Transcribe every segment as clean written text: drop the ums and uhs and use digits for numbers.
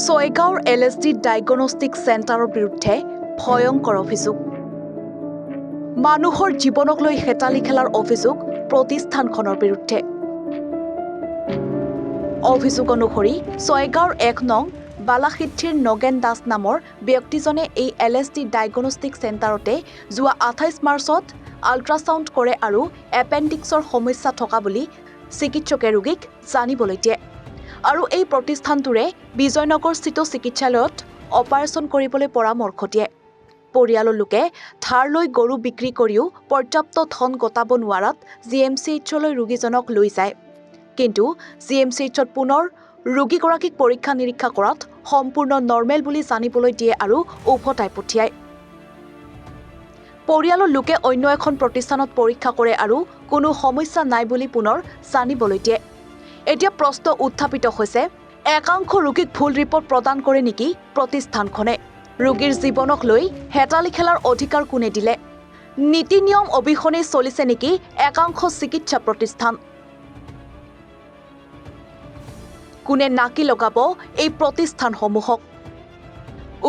ছয়গাঁৱৰ LSD diagnostic চেণ্টাৰৰ বিৰুদ্ধে ভয়ংকৰ অভিযোগ। মানুহৰ জীৱনক লৈ হেতালি খেলাৰ অভিযোগ প্ৰতিষ্ঠানখনৰ বিৰুদ্ধে। অভিযোগ অনুসৰি ছয়গাঁৱৰ ১ নং বালাসিদ্ধিৰ নগেন দাস নামৰ ব্যক্তিজনে এই LSD ডায়েগনষ্টিক চেণ্টাৰতে যোৱা ২৮ মাৰ্চত আল্ট্ৰাছাউণ্ড কৰে আৰু এপেণ্ডিক্সৰ সমস্যা থকা বুলি চিকিৎসকে ৰোগীক জানিবলৈ দিয়ে। আৰু এই প্ৰতিষ্ঠানটোৰে বিজয়নগৰস্থিত চিকিৎসালয়ত অপাৰেশ্যন কৰিবলৈ পৰামৰ্শ দিয়ে। পৰিয়ালৰ লোকে ধাৰ লৈ গৰু বিক্ৰী কৰিও পৰ্যাপ্ত ধন গটাব নোৱাৰাত GMCHলৈ ৰোগীজনক লৈ যায়। কিন্তু GMCHত পুনৰ ৰোগীগৰাকীক পৰীক্ষা নিৰীক্ষা কৰাত সম্পূৰ্ণ নৰ্মেল বুলি জানিবলৈ দিয়ে আৰু উভতাই পঠিয়ায়। পৰিয়ালৰ লোকে অন্য এখন প্ৰতিষ্ঠানত পৰীক্ষা কৰে আৰু কোনো সমস্যা নাই বুলি পুনৰ জানিবলৈ দিয়ে। এতিয়া প্ৰশ্ন উত্থাপিত হৈছে, একাংশ ৰোগীক ভুল ৰিপৰ্ট প্ৰদান কৰে নেকি প্ৰতিষ্ঠানখনে? ৰোগীৰ জীৱনক লৈ হেতালি খেলাৰ অধিকাৰ কোনে দিলে? নীতি নিয়ম অবিহনে চলিছে নেকি একাংশ চিকিৎসা প্ৰতিষ্ঠান? কোনে নাকি লগাব এই প্ৰতিষ্ঠানসমূহক?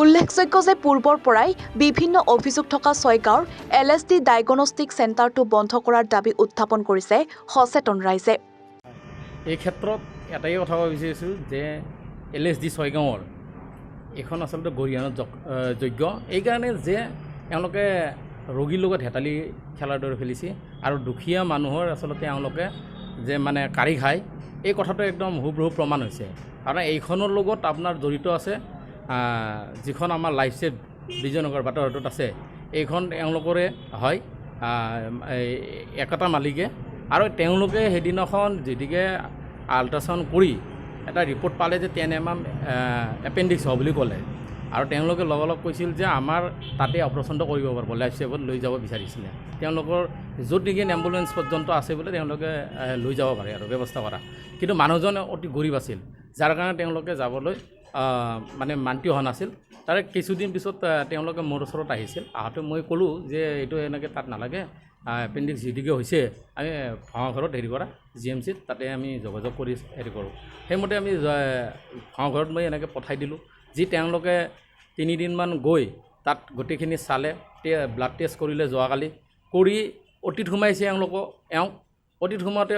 উল্লেখযোগ্য যে পূৰ্বৰ পৰাই বিভিন্ন অভিযোগ থকা ছয়গাঁৱৰ LSD ডায়েগনষ্টিক চেণ্টাৰটো বন্ধ কৰাৰ দাবী উত্থাপন কৰিছে সচেতন ৰাইজে। এই ক্ষেত্ৰত এটাই কথা ক'ব বিচাৰিছোঁ যে LSD ছয়গাঁৱৰ এইখন আচলতে গৰিহণাৰ যোগ্য, এইকাৰণে যে এওঁলোকে ৰোগীৰ লগত হেতালি খেলাৰ দৰে খেলিছে আৰু দুখীয়া মানুহৰ আচলতে এওঁলোকে যে মানে কাঢ়ি খায়, এই কথাটো একদম হুবহু প্ৰমাণ হৈছে। কাৰণ এইখনৰ লগত আপোনাৰ জড়িত আছে যিখন আমাৰ লাইফ ছেভ বিজয়নগৰ বাটৰহাটত আছে, এইখন এওঁলোকৰে হয় একেটা মালিকে। আৰু তেওঁলোকে সেইদিনাখন যেদিকে আল্ট্ৰাছাউণ্ড কৰি এটা ৰিপৰ্ট পালে যে 10 mm এপেণ্ডিক্স হ'ব বুলি ক'লে, আৰু তেওঁলোকে লগালগ কৈছিল যে আমাৰ তাতে অপাৰেশ্যনটো কৰিব পাৰিব, লাইফ ছেভত লৈ যাব বিচাৰিছিলে। তেওঁলোকৰ য'ত নেকি এম্বুলেঞ্চ পৰ্যন্ত আছে বোলে তেওঁলোকে লৈ যাব পাৰে আৰু ব্যৱস্থা কৰা। কিন্তু মানুহজন অতি গৰীব আছিল, যাৰ কাৰণে তেওঁলোকে যাবলৈ মানে মান্তি হোৱা নাছিল। তাৰে কিছুদিন পিছত তেওঁলোকে মোৰ ওচৰত আহিছিল। আহোঁতে মই ক'লোঁ যে এইটো এনেকৈ তাত নালাগে, এপেণ্ডিক্স যিদিকে হৈছে আমি ভাঙাঘৰত হেৰি কৰা GMCত তাতে আমি যোগাযোগ কৰি হেৰি কৰোঁ। সেইমতে আমি ভাঙাঘৰত মই এনেকৈ পঠাই দিলোঁ। যি তেওঁলোকে 3 দিনমান গৈ তাত গোটেইখিনি চালে, ব্লাড টেষ্ট কৰিলে যোৱাকালি, কৰি অতীত সোমাইছে এওঁক অতীত সোমাওঁতে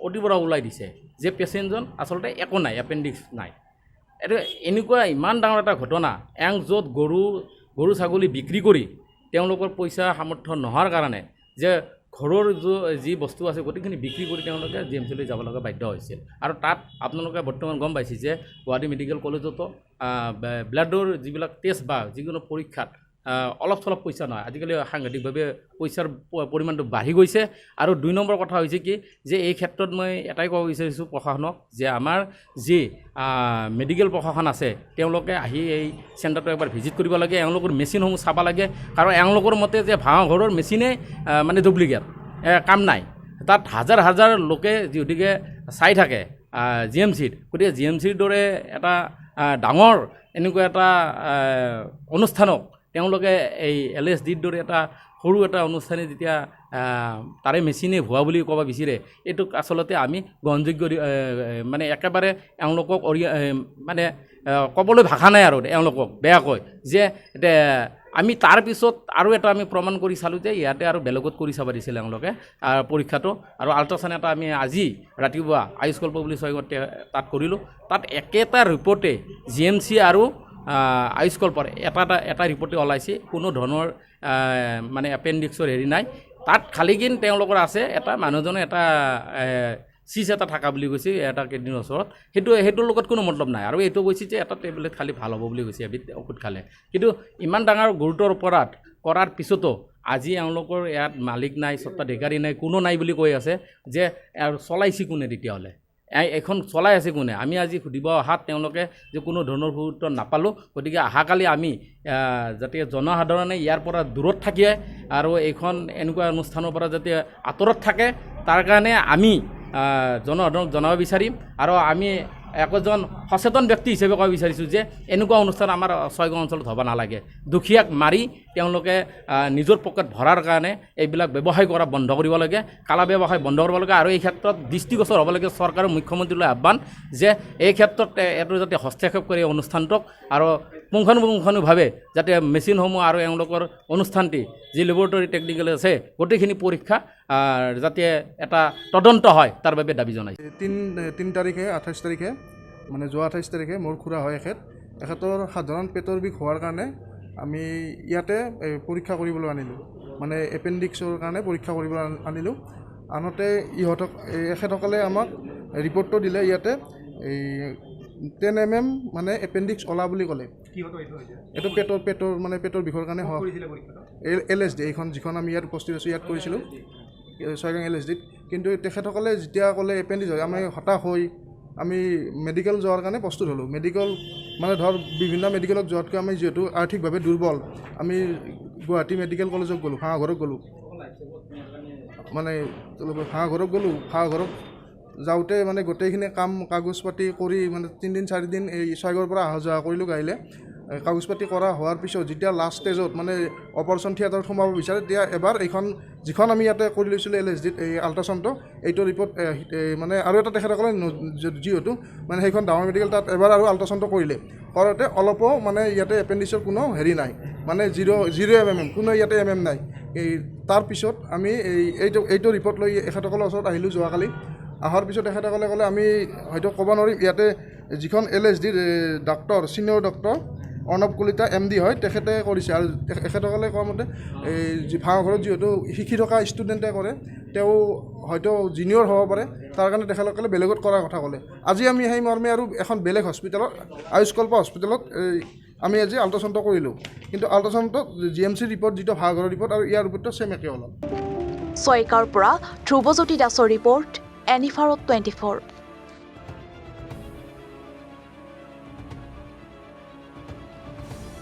অতিৰ পৰা ওলাই দিছে যে পেচেণ্টজন আচলতে একো নাই, এপেণ্ডিক্স নাই। এইটো এনেকুৱা ইমান ডাঙৰ এটা ঘটনা, য'ত গৰু ছাগলী বিক্ৰী কৰি তেওঁলোকৰ পইচা সামৰ্থ্য নোহোৱাৰ কাৰণে যে ঘৰৰ যি বস্তু আছে গোটেইখিনি বিক্ৰী কৰি তেওঁলোকে GMCলৈ যাব লগা বাধ্য হৈছিল। আৰু তাত আপোনালোকে বৰ্তমান গম পাইছে যে গুৱাহাটী মেডিকেল কলেজতো ব্লাডৰ যিবিলাক টেষ্ট বা যিকোনো পৰীক্ষাত অলপ চলপ পইচা নহয়, আজিকালি সাংঘাতিকভাৱে পইচাৰ পৰিমাণটো বাঢ়ি গৈছে। আৰু 2 নম্বৰ কথা হৈছে কি যে এই ক্ষেত্ৰত মই এটাই ক'ব বিচাৰিছোঁ প্ৰশাসনক, যে আমাৰ যি মেডিকেল প্ৰশাসন আছে তেওঁলোকে আহি এই চেণ্টাৰটো এবাৰ ভিজিট কৰিব লাগে, এওঁলোকৰ মেচিনসমূহ চাব লাগে। কাৰণ এওঁলোকৰ মতে যে ভাঙাঘৰৰ মেচিনে মানে ডুপ্লিকেট, কাম নাই। তাত হাজাৰ হাজাৰ লোকে যিহেতুকে চাই থাকে GMCত, গতিকে GMCৰ দৰে এটা ডাঙৰ এনেকুৱা এটা অনুষ্ঠানক তেওঁলোকে এই LSDৰ দৰে এটা সৰু এটা অনুষ্ঠানে যেতিয়া তাৰে মেচিনে ভুৱা বুলি ক'ব বিচাৰে, এইটোক আচলতে আমি গ্ৰহণযোগ্য মানে একেবাৰে এওঁলোকক মানে ক'বলৈ ভাষা নাই আৰু এওঁলোকক বেয়াকৈ যে আমি তাৰপিছত আৰু এটা আমি প্ৰমাণ কৰি চালোঁ যে ইয়াতে আৰু বেলেগত কৰি চাব দিছিলে এওঁলোকে পৰীক্ষাটো। আৰু আল্ট্ৰাছাউণ্ড এটা আমি আজি ৰাতিপুৱা আয়ুষ্কল্প বুলি ছয়গাঁৱত তাত কৰিলোঁ। তাত একেটা ৰিপৰ্টে GMC আৰু আয়ুষ্কল্পৰ এটা ৰিপৰ্টে ওলাইছে, কোনো ধৰণৰ মানে এপেণ্ডিক্সৰ হেৰি নাই। তাত খালি কিন্তু তেওঁলোকৰ আছে এটা মানুহজনে এটা চিজ এটা থকা বুলি কৈছে এটা কেইদিনৰ ওচৰত, সেইটোৰ লগত কোনো মতলব নাই। আৰু এইটো কৈছে যে এটা টেবলেট খালি ভাল হ'ব বুলি কৈছে এবিধ ঔষধ খালে। কিন্তু ইমান ডাঙৰ গুৰুতৰ অপৰাধ কৰাৰ পিছতো আজি এওঁলোকৰ ইয়াত মালিক নাই, স্বত্বাধিকাৰী নাই, কোনো নাই বুলি কৈ আছে, যে চলাইছে কোনে তেতিয়াহ'লে? এখন চলাই আছে কোনে? আমি আজি সুধিব অহাত তেওঁলোকে যে কোনো ধৰণৰ গুৰুত্ব নাপালোঁ। গতিকে অহাকালি আমি যাতে জনসাধাৰণে ইয়াৰ পৰা দূৰত থাকে আৰু এইখন এনেকুৱা অনুষ্ঠানৰ পৰা যাতে আঁতৰত থাকে, তাৰ কাৰণে আমি জনসাধাৰণক জনাব বিচাৰিম। আৰু আমি একজন সচেতন ব্যক্তি হিচাপে ক'ব বিচাৰিছোঁ যে এনেকুৱা অনুষ্ঠান আমাৰ ছয়গাঁও অঞ্চলত হ'ব নালাগে। দুখীয়াক মাৰি তেওঁলোকে নিজৰ পকেট ভৰাৰ কাৰণে এইবিলাক ব্যৱসায় কৰা বন্ধ কৰিব লাগে, কালা ব্যৱসায় বন্ধ কৰিব লাগে। আৰু এই ক্ষেত্ৰত দৃষ্টিগোচৰ হ'ব লাগে চৰকাৰৰ মুখ্যমন্ত্ৰীলৈ আহ্বান যে এই ক্ষেত্ৰত এইটো যাতে হস্তক্ষেপ কৰে এই অনুষ্ঠানটোক, আৰু পুংখানুপুংখানুভাৱে যাতে মেচিনসমূহ আৰু এওঁলোকৰ অনুষ্ঠানটি যি লেবৰেটৰী টেকনিকেল আছে গোটেইখিনি পৰীক্ষা যাতে এটা তদন্ত হয় তাৰ বাবে দাবী জনাইছে। 3 তাৰিখে 28 তাৰিখে মানে যোৱা 28 তাৰিখে মোৰ খুৰা হয় এখেতৰ সাধাৰণ পেটৰ বিষ হোৱাৰ কাৰণে আমি ইয়াতে পৰীক্ষা কৰিবলৈ আনিলোঁ, মানে এপেণ্ডিক্সৰ কাৰণে পৰীক্ষা কৰিবলৈ আনিলোঁ। আনহাতে এখেতসকলে আমাক ৰিপৰ্টটো দিলে ইয়াতে এই 10 mm মানে এপেণ্ডিক্স ওলা বুলি ক'লে। এইটো পেটৰ মানে পেটৰ বিষৰ কাৰণে হয়। LSD এইখন যিখন আমি ইয়াত উপস্থিত আছোঁ ইয়াত কৰিছিলোঁ ছয়গাঁও LSDত। কিন্তু তেখেতসকলে যেতিয়া ক'লে এপেণ্ডিক্স হয়, আমি হতাশ হৈ আমি মেডিকেল যোৱাৰ কাৰণে প্ৰস্তুত হ'লোঁ। মেডিকেল মানে ধৰ বিভিন্ন মেডিকেলত যোৱাতকৈ আমি যিহেতু আৰ্থিকভাৱে দুৰ্বল, আমি গুৱাহাটী মেডিকেল কলেজত গ'লোঁ, ভাঙাঘৰত গ'লোঁ, মানে ভাঙাঘৰত যাওঁতে মানে গোটেইখিনি কাম কাগজ পাতি কৰি মানে 3 দিন 4 দিন এই ছয়গাঁৱৰ পৰা অহা যোৱা কৰিলোঁ গাড়ীলে। কাগজ পাতি কৰা হোৱাৰ পিছত যেতিয়া লাষ্ট ষ্টেজত মানে অপাৰেশ্যন থিয়েটাৰত সোমাব বিচাৰে, তেতিয়া এবাৰ এইখন যিখন আমি ইয়াতে কৰি লৈছিলোঁ LSDত এই আল্ট্ৰাচাউণ্ডটো, এইটো ৰিপৰ্ট মানে আৰু এটা তেখেতসকলে যিহেতু মানে সেইখন ডাঙৰ মেডিকেল তাত এবাৰ আৰু আল্ট্ৰাচাউণ্ডটো কৰোঁতে অলপো মানে ইয়াতে এপেণ্ডিক্সৰ কোনো হেৰি নাই, মানে 0 mm কোনো ইয়াতে MM নাই। এই তাৰপিছত আমি এইটো ৰিপৰ্ট লৈ এখেতসকলৰ ওচৰত আহিলোঁ যোৱাকালি। অহাৰ পিছত তেখেতসকলে ক'লে আমি হয়তো ক'ব নোৱাৰিম, ইয়াতে যিখন LSDৰ doctor senior doctor Arnab Kalita MD হয়, তেখেতে কৰিছে। আৰু এখেতসকলে কোৱা মতে এই ভাঙাঘৰত যিহেতু শিকি থকা ষ্টুডেণ্টে কৰে, তেওঁ হয়তো জুনিয়ৰ হ'ব পাৰে, তাৰ কাৰণে তেখেতসকলে বেলেগত কৰাৰ কথা ক'লে। আজি আমি সেই মৰ্মে আৰু এখন বেলেগ হস্পিটেলত আয়ুষ্কল্প হস্পিটেলত আমি আজি আল্ট্ৰাচাউণ্ডটো কৰিলোঁ। কিন্তু আল্ট্ৰাচাউণ্ডত GMC ৰিপৰ্ট যিটো ভাঙাঘৰৰ ৰিপৰ্ট আৰু ইয়াৰ ৰিপৰ্টটো ছেম একে ওলাল। ছয়গাঁৱৰ পৰা ধ্ৰুৱজ্যোতি দাসৰ ৰিপৰ্ট, এনিফাৰত 24।